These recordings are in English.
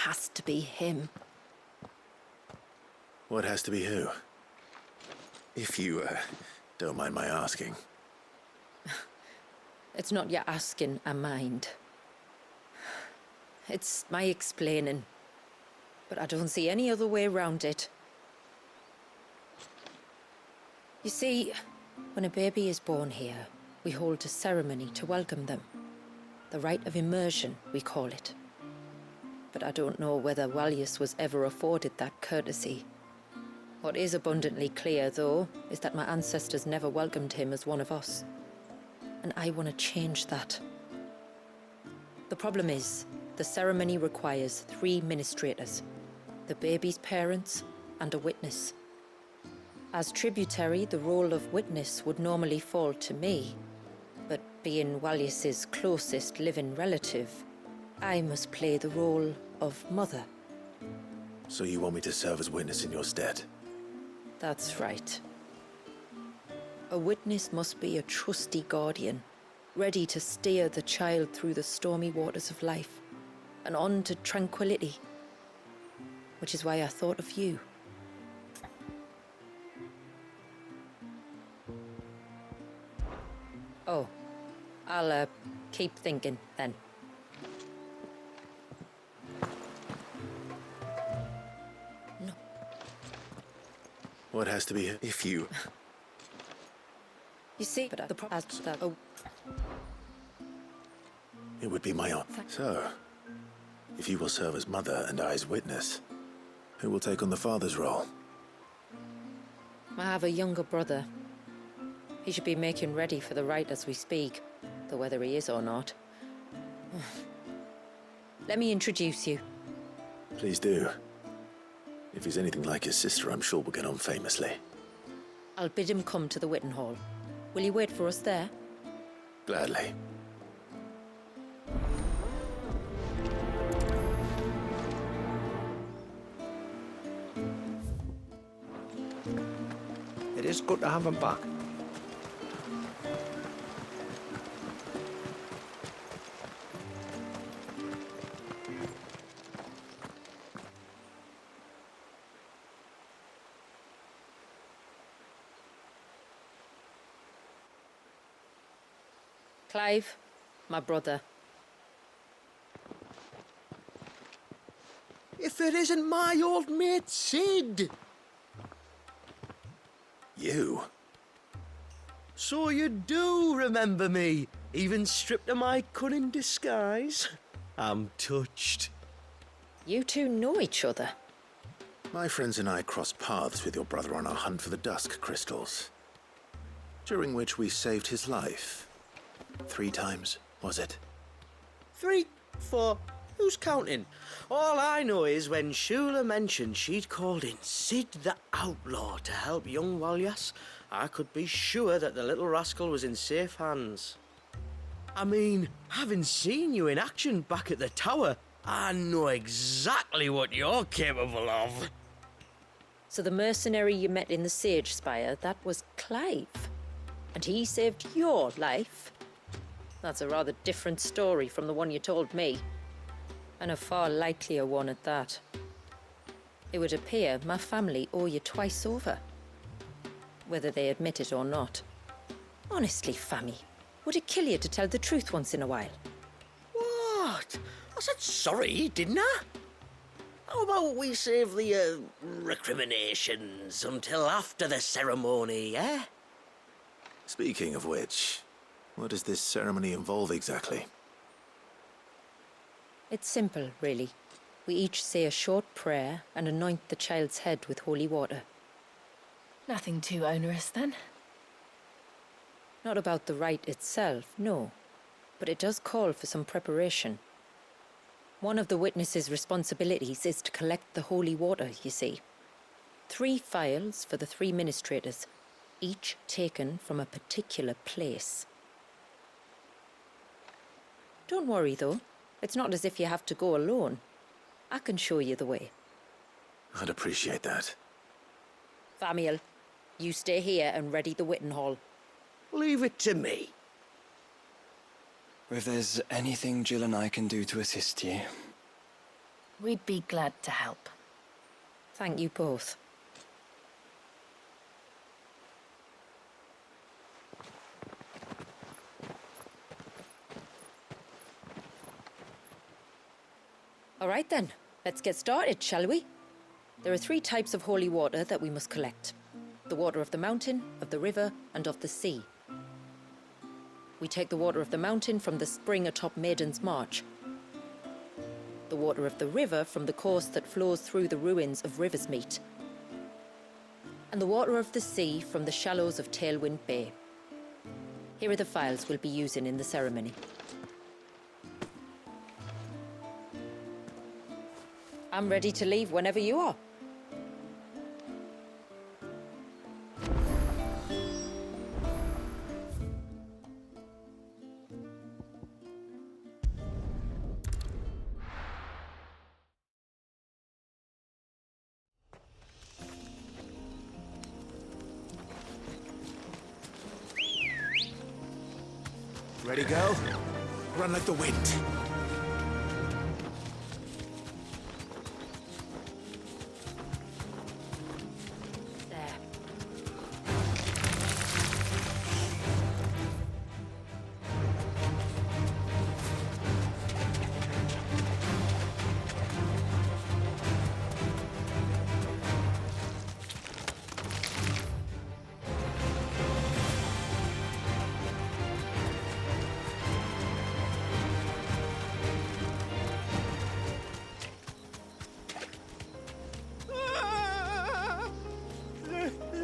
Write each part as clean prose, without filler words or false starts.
has to be him. What has to be who? If you, don't mind my asking. It's not your asking I mind. It's my explaining. But I don't see any other way around it. You see, when a baby is born here, we hold a ceremony to welcome them. The rite of immersion, we call it. But I don't know whether Walyus was ever afforded that courtesy. What is abundantly clear, though, is that my ancestors never welcomed him as one of us. And I want to change that. The problem is, the ceremony requires 3 ministrators, the baby's parents and a witness. As tributary, the role of witness would normally fall to me, but being Walyus's closest living relative, I must play the role of mother. So you want me to serve as witness in your stead? That's right. A witness must be a trusty guardian, ready to steer the child through the stormy waters of life and on to tranquility. Which is why I thought of you. Oh, I'll keep thinking then. No. What has to be if you... You see, but the problem is that... Oh. It would be my honor. So, if you will serve as mother and I as witness, who will take on the father's role? I have a younger brother. He should be making ready for the rite as we speak, though whether he is or not. Let me introduce you. Please do. If he's anything like his sister, I'm sure we'll get on famously. I'll bid him come to the Witten Hall. Will you wait for us there? Gladly. It is good to have him back. Clive, my brother. If it isn't my old mate Sid! You? So you do remember me, even stripped of my cunning disguise? I'm touched. You two know each other. My friends and I crossed paths with your brother on our hunt for the Dusk Crystals, during which we saved his life. 3 times, was it? 3, 4, who's counting? All I know is when Shula mentioned she'd called in Sid the Outlaw to help young Walyus, I could be sure that the little rascal was in safe hands. I mean, having seen you in action back at the tower, I know exactly what you're capable of. So the mercenary you met in the Sage Spire, that was Clive. And he saved your life? That's a rather different story from the one you told me. And a far likelier one at that. It would appear my family owe you twice over. Whether they admit it or not. Honestly, Fammy, would it kill you to tell the truth once in a while? What? I said sorry, didn't I? How about we save the, recriminations until after the ceremony, eh? Speaking of which, what does this ceremony involve exactly? It's simple, really. We each say a short prayer and anoint the child's head with holy water. Nothing too onerous, then? Not about the rite itself, no. But it does call for some preparation. One of the witness's responsibilities is to collect the holy water, you see. 3 phials for the 3 ministrators, each taken from a particular place. Don't worry, though. It's not as if you have to go alone. I can show you the way. I'd appreciate that. Famiel, you stay here and ready the Witten Hall. Leave it to me. If there's anything Jill and I can do to assist you... We'd be glad to help. Thank you both. All right then, let's get started, shall we? There are 3 types of holy water that we must collect. The water of the mountain, of the river, and of the sea. We take the water of the mountain from the spring atop Maiden's March. The water of the river from the course that flows through the ruins of Riversmeet. And the water of the sea from the shallows of Tailwind Bay. Here are the phials we'll be using in the ceremony. I'm ready to leave whenever you are. Ready, go? Run like the wind. There.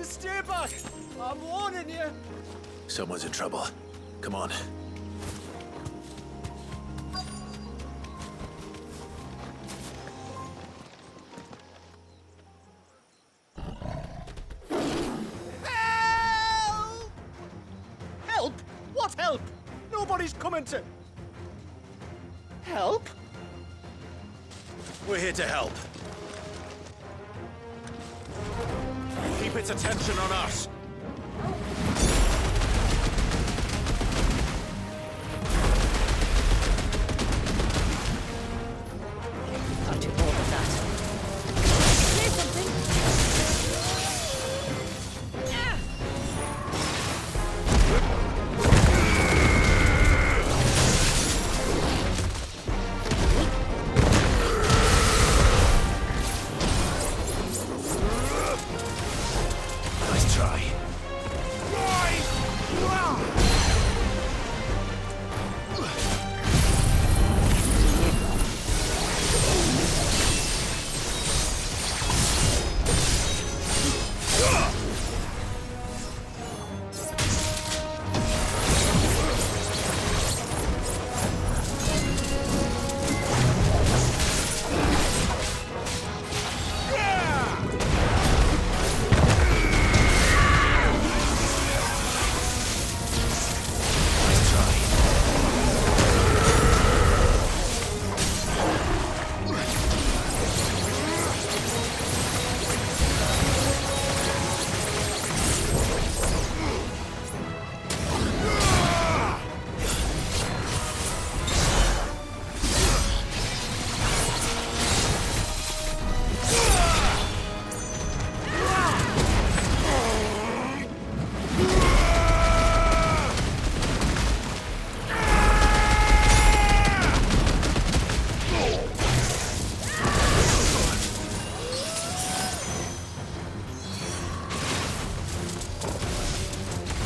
Stay back! I'm warning you! Someone's in trouble. Come on. Help! Help? What help? Nobody's coming to... Help? We're here to help. Keep its attention on us. I'll do more of that. Say something. Nice try.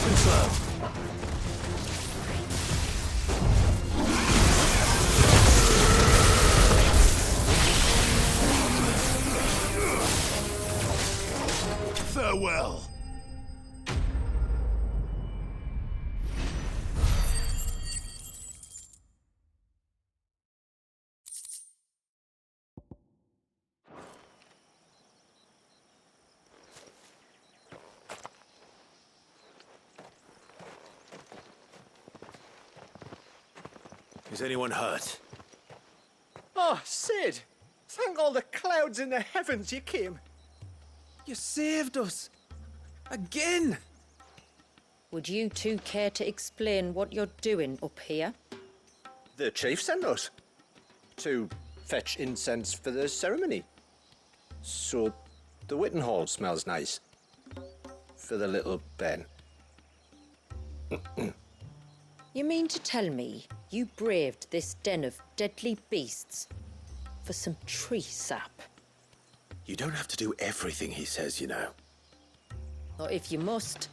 Too slow. Farewell. Is anyone hurt? Oh, Sid! Thank all the clouds in the heavens you came. You saved us. Again! Would you two care to explain what you're doing up here? The chief sent us. To fetch incense for the ceremony. So the Witten Hall smells nice. For the little Ben. You mean to tell me you braved this den of deadly beasts for some tree sap? You don't have to do everything he says, you know. Or if you must,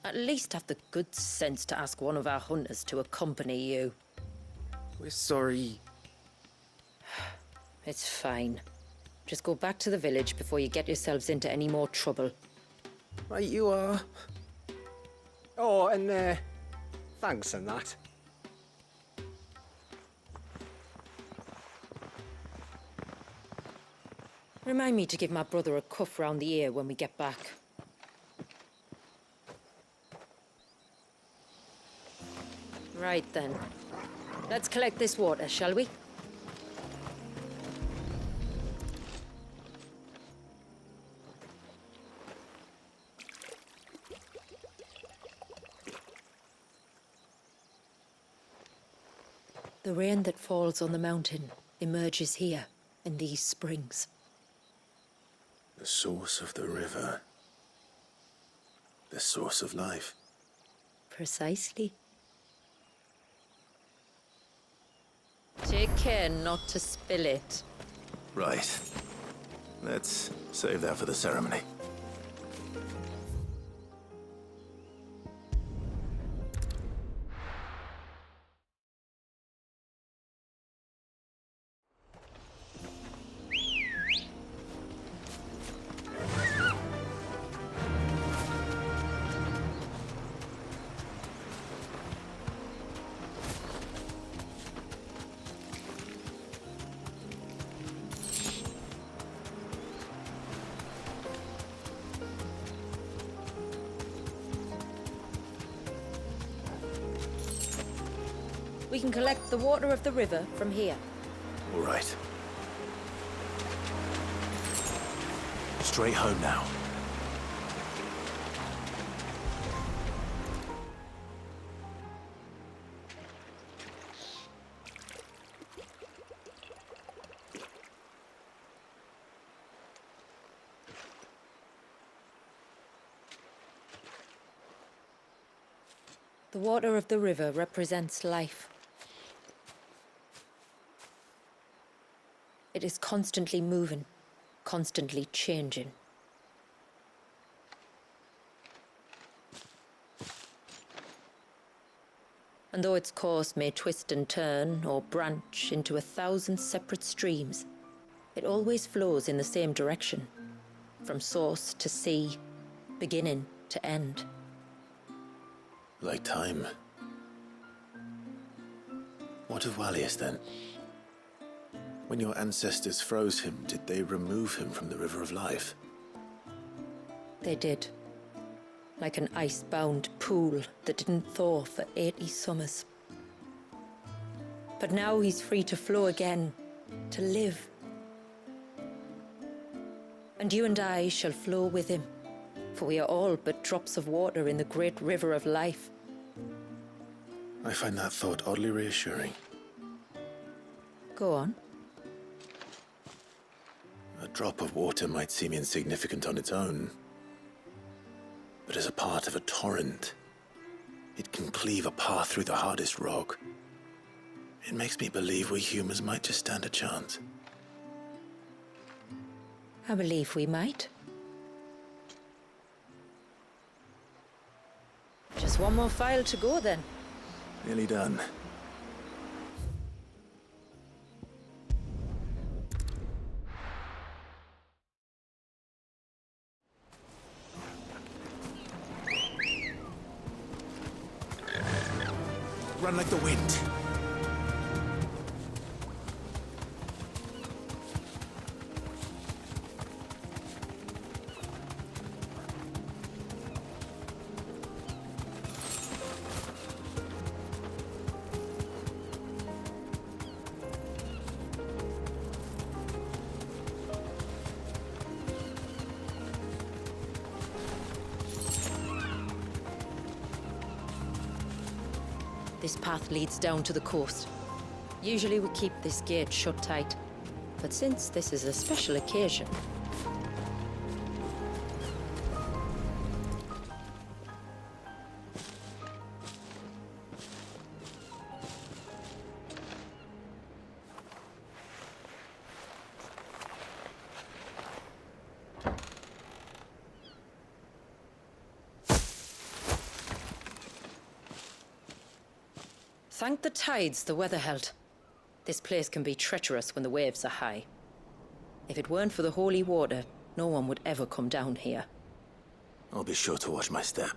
at least have the good sense to ask one of our hunters to accompany you. We're sorry. It's fine. Just go back to the village before you get yourselves into any more trouble. Right you are. Oh, and thanks and that. Remind me to give my brother a cuff round the ear when we get back. Right then. Let's collect this water, shall we? The rain that falls on the mountain emerges here, in these springs. The source of the river. The source of life. Precisely. Take care not to spill it. Right. Let's save that for the ceremony. We can collect the water of the river from here. All right. Straight home now. The water of the river represents life. It is constantly moving, constantly changing. And though its course may twist and turn or branch into 1,000 separate streams, it always flows in the same direction, from source to sea, beginning to end. Like time. What of Wallius then? When your ancestors froze him, did they remove him from the River of Life? They did. Like an ice-bound pool that didn't thaw for 80 summers. But now he's free to flow again, to live. And you and I shall flow with him, for we are all but drops of water in the great river of life. I find that thought oddly reassuring. Go on. A drop of water might seem insignificant on its own, but as a part of a torrent, it can cleave a path through the hardest rock. It makes me believe we humans might just stand a chance. I believe we might. Just one more file to go then. Nearly done. Run like the wind. This path leads down to the coast. Usually we keep this gate shut tight. But since this is a special occasion, thank the tides the weather held. This place can be treacherous when the waves are high. If it weren't for the holy water, no one would ever come down here. I'll be sure to watch my step.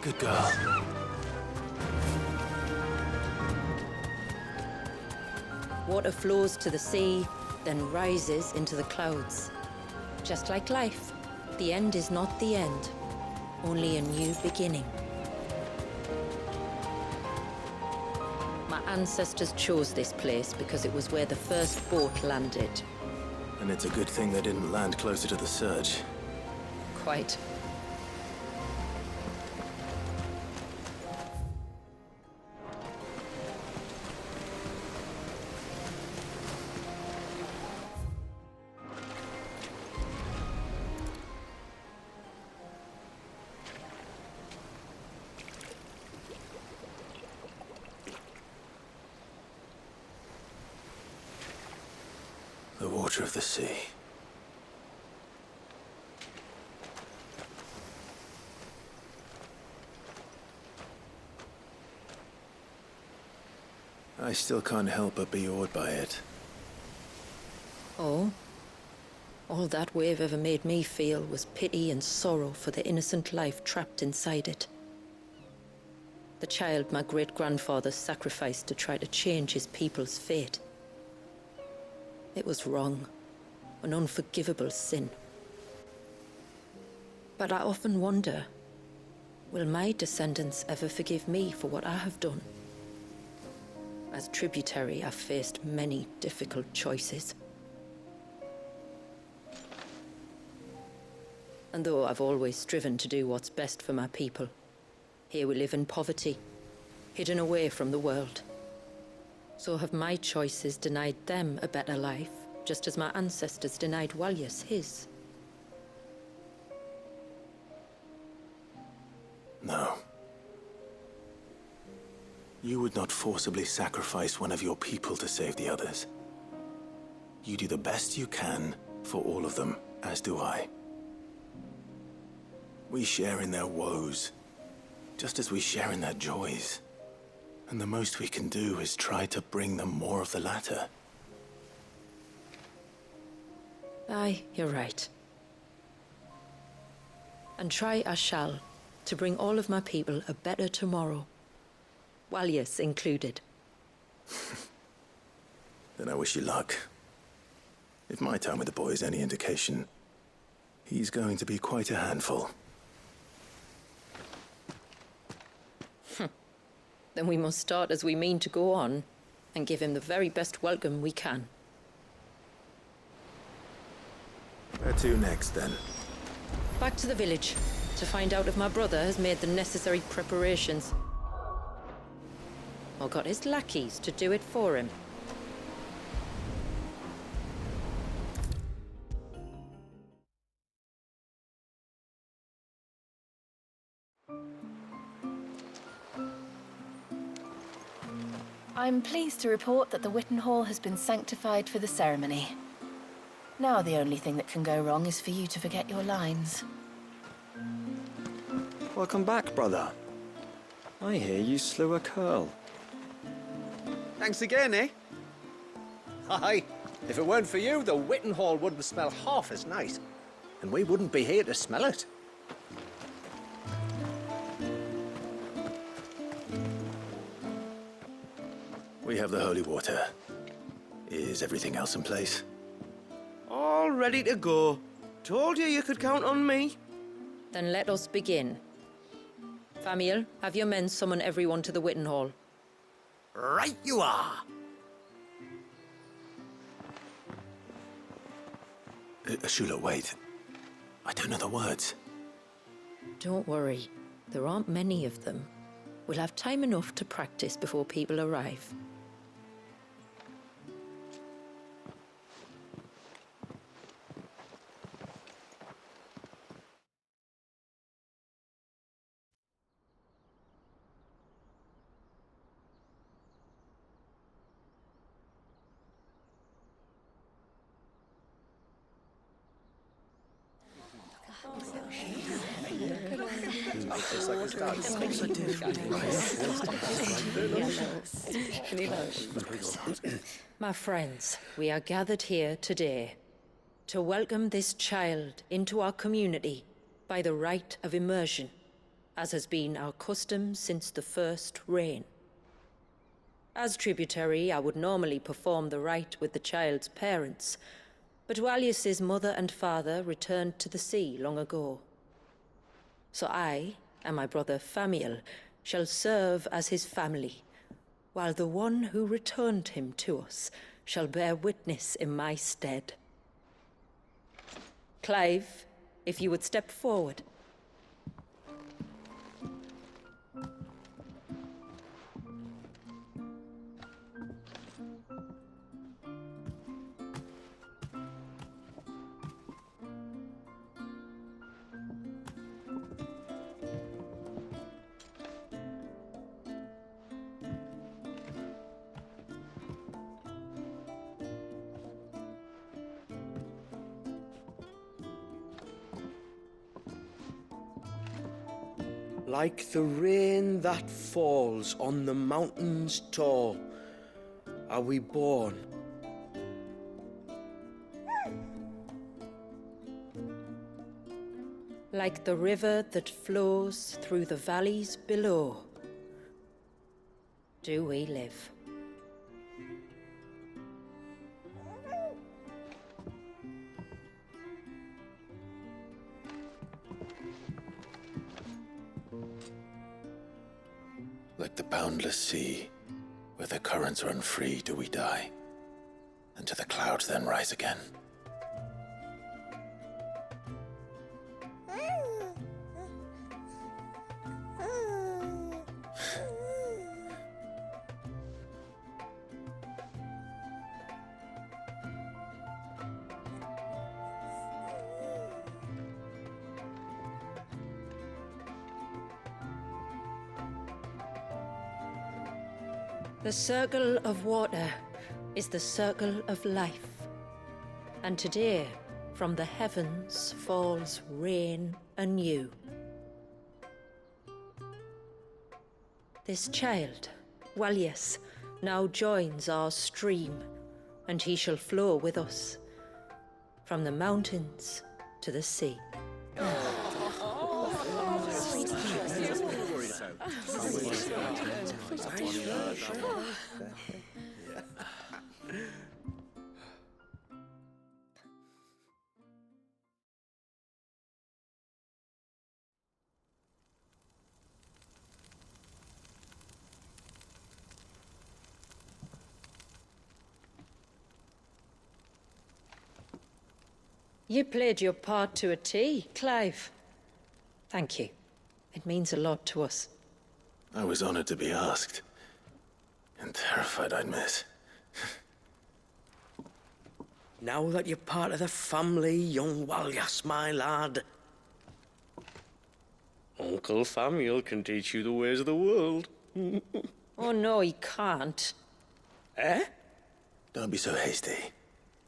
Good girl. Water flows to the sea, then rises into the clouds. Just like life, the end is not the end, only a new beginning. My ancestors chose this place because it was where the first boat landed. And it's a good thing they didn't land closer to the surge. Quite. The water of the sea. I still can't help but be awed by it. Oh? All that wave ever made me feel was pity and sorrow for the innocent life trapped inside it. The child my great-grandfather sacrificed to try to change his people's fate. It was wrong, an unforgivable sin. But I often wonder, will my descendants ever forgive me for what I have done? As tributary, I've faced many difficult choices. And though I've always striven to do what's best for my people, here we live in poverty, hidden away from the world. So have my choices denied them a better life, just as my ancestors denied Walyas his? No. You would not forcibly sacrifice one of your people to save the others. You do the best you can for all of them, as do I. We share in their woes, just as we share in their joys. And the most we can do is try to bring them more of the latter. Aye, you're right. And try I shall, to bring all of my people a better tomorrow. Walyas included. Then I wish you luck. If my time with the boy is any indication, he's going to be quite a handful. Then we must start as we mean to go on, and give him the very best welcome we can. Where to next, then? Back to the village, to find out if my brother has made the necessary preparations. Or got his lackeys to do it for him. I'm pleased to report that the Witten Hall has been sanctified for the ceremony. Now the only thing that can go wrong is for you to forget your lines. Welcome back, brother. I hear you slew a curl. Thanks again, eh? Aye. If it weren't for you, the Witten Hall wouldn't smell half as nice. And we wouldn't be here to smell it. We have the holy water. Is everything else in place? All ready to go. Told you could count on me. Then let us begin. Famiel, have your men summon everyone to the Witten Hall. Right you are. Ashula, wait. I don't know the words. Don't worry. There aren't many of them. We'll have time enough to practice before people arrive. My friends, we are gathered here today to welcome this child into our community by the rite of immersion, as has been our custom since the first reign. As tributary, I would normally perform the rite with the child's parents, but Walius's mother and father returned to the sea long ago. So I and my brother Famiel shall serve as his family, while the one who returned him to us shall bear witness in my stead. Clive, if you would step forward. Like the rain that falls on the mountains tall, are we born. Like the river that flows through the valleys below, do we live. Like the boundless sea, where the currents run free, do we die, and to the clouds then rise again. The circle of water is the circle of life. And today, from the heavens falls rain anew. This child, Walius, now joins our stream, and he shall flow with us, from the mountains to the sea. You played your part to a T, Clive. Thank you. It means a lot to us. I was honored to be asked, and terrified I'd miss. Now that you're part of the family, young Walyas, my lad, Uncle Famiel can teach you the ways of the world. Oh no, he can't. Eh? Don't be so hasty.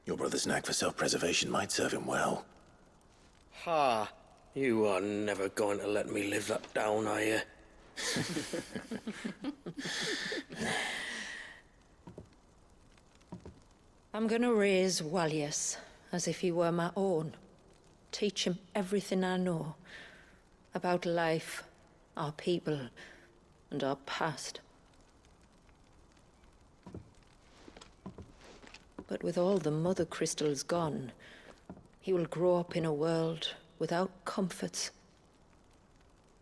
Your brother's knack for self-preservation might serve him well. Ha! You are never going to let me live that down, are you? I'm gonna raise Walius as if he were my own. Teach him everything I know about life, our people, and our past. But with all the mother crystals gone, he will grow up in a world without comforts.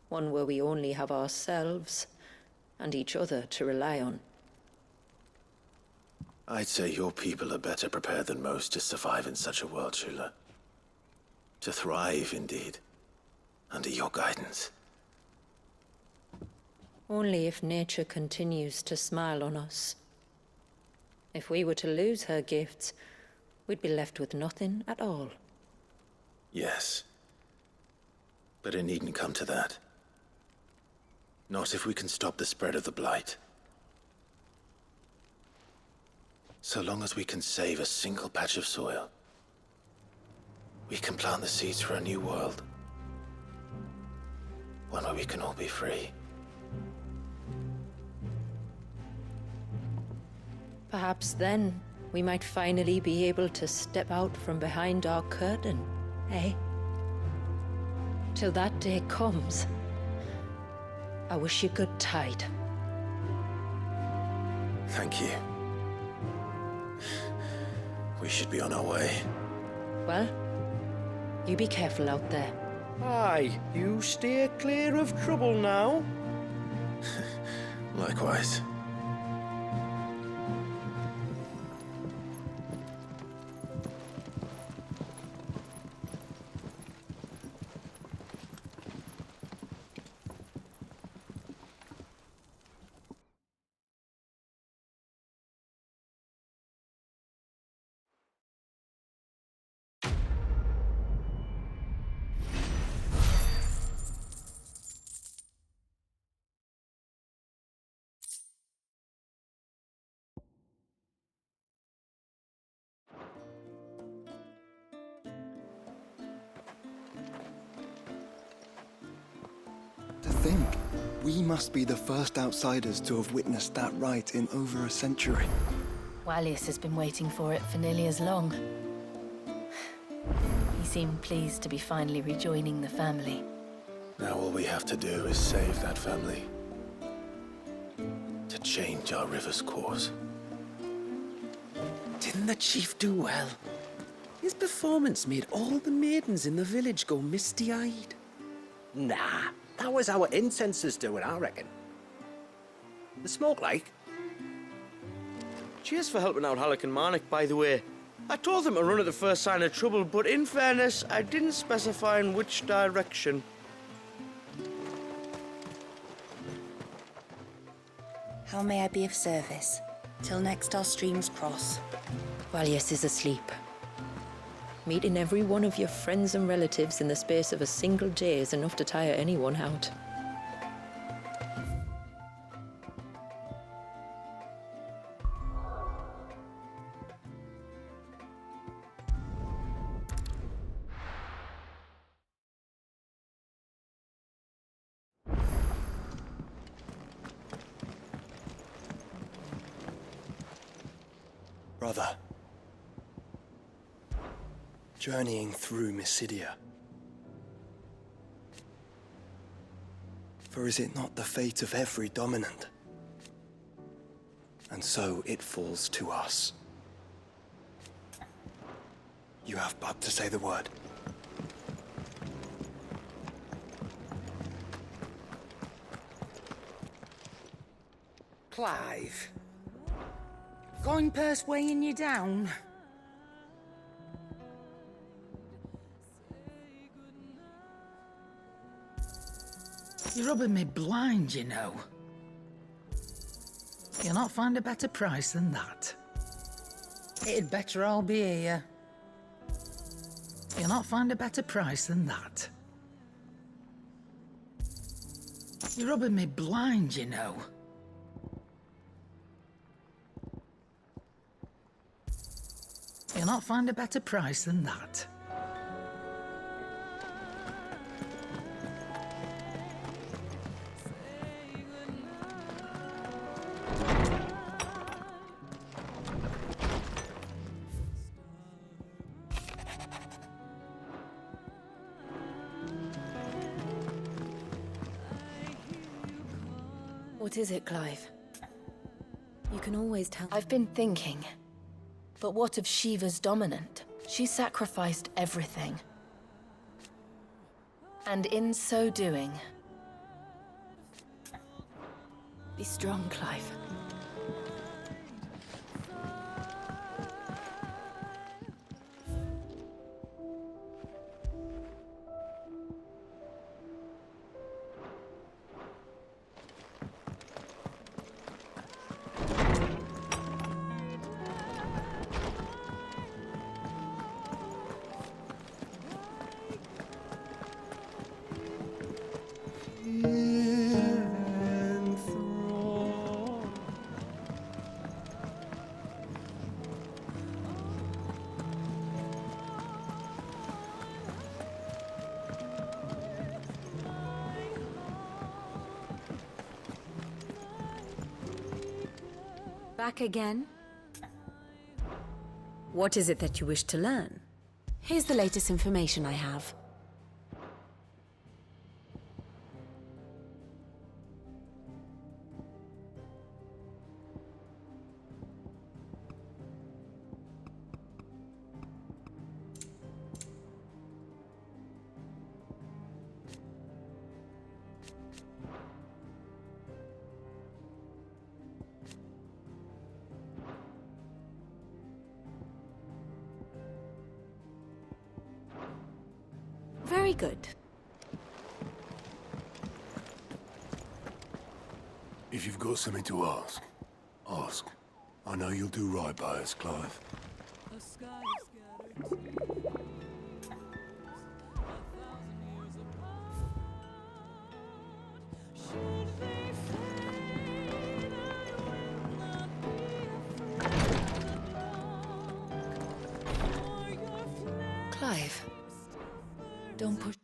One where we only have ourselves and each other to rely on. I'd say your people are better prepared than most to survive in such a world, Shula. To thrive, indeed, under your guidance. Only if nature continues to smile on us. If we were to lose her gifts, we'd be left with nothing at all. Yes. But it needn't come to that. Not if we can stop the spread of the Blight. So long as we can save a single patch of soil, we can plant the seeds for a new world. One where we can all be free. Perhaps then, we might finally be able to step out from behind our curtain, eh? Till that day comes, I wish you good tide. Thank you. We should be on our way. Well, you be careful out there. Aye, you steer clear of trouble now. Likewise. To think, we must be the first outsiders to have witnessed that rite in over a century. Wallius has been waiting for it for nearly as long. He seemed pleased to be finally rejoining the family. Now all we have to do is save that family. To change our river's course. Didn't the chief do well? His performance made all the maidens in the village go misty-eyed. Nah, that was our incensers doing, I reckon. The smoke like. Cheers for helping out Halleck and Marnik, by the way. I told them to run at the first sign of trouble, but in fairness, I didn't specify in which direction. How may I be of service? Till next our streams cross. Wallius is asleep. Meeting every one of your friends and relatives in the space of a single day is enough to tire anyone out. Brother, journeying through Mysidia. For is it not the fate of every dominant? And so it falls to us. You have but to say the word. Clive. Going purse weighing you down? You're rubbing me blind, you know. You'll not find a better price than that. It'd better all be here. You'll not find a better price than that. You're rubbing me blind, you know. You'll not find a better price than that. What is it, Clive? You can always tell. I've been thinking. But what of Shiva's dominant? She sacrificed everything. And in so doing... Be strong, Clive. Back again? What is it that you wish to learn? Here's the latest information I have. Very good. If you've got something to ask, ask. I know you'll do right by us, Clive. Clive, don't push.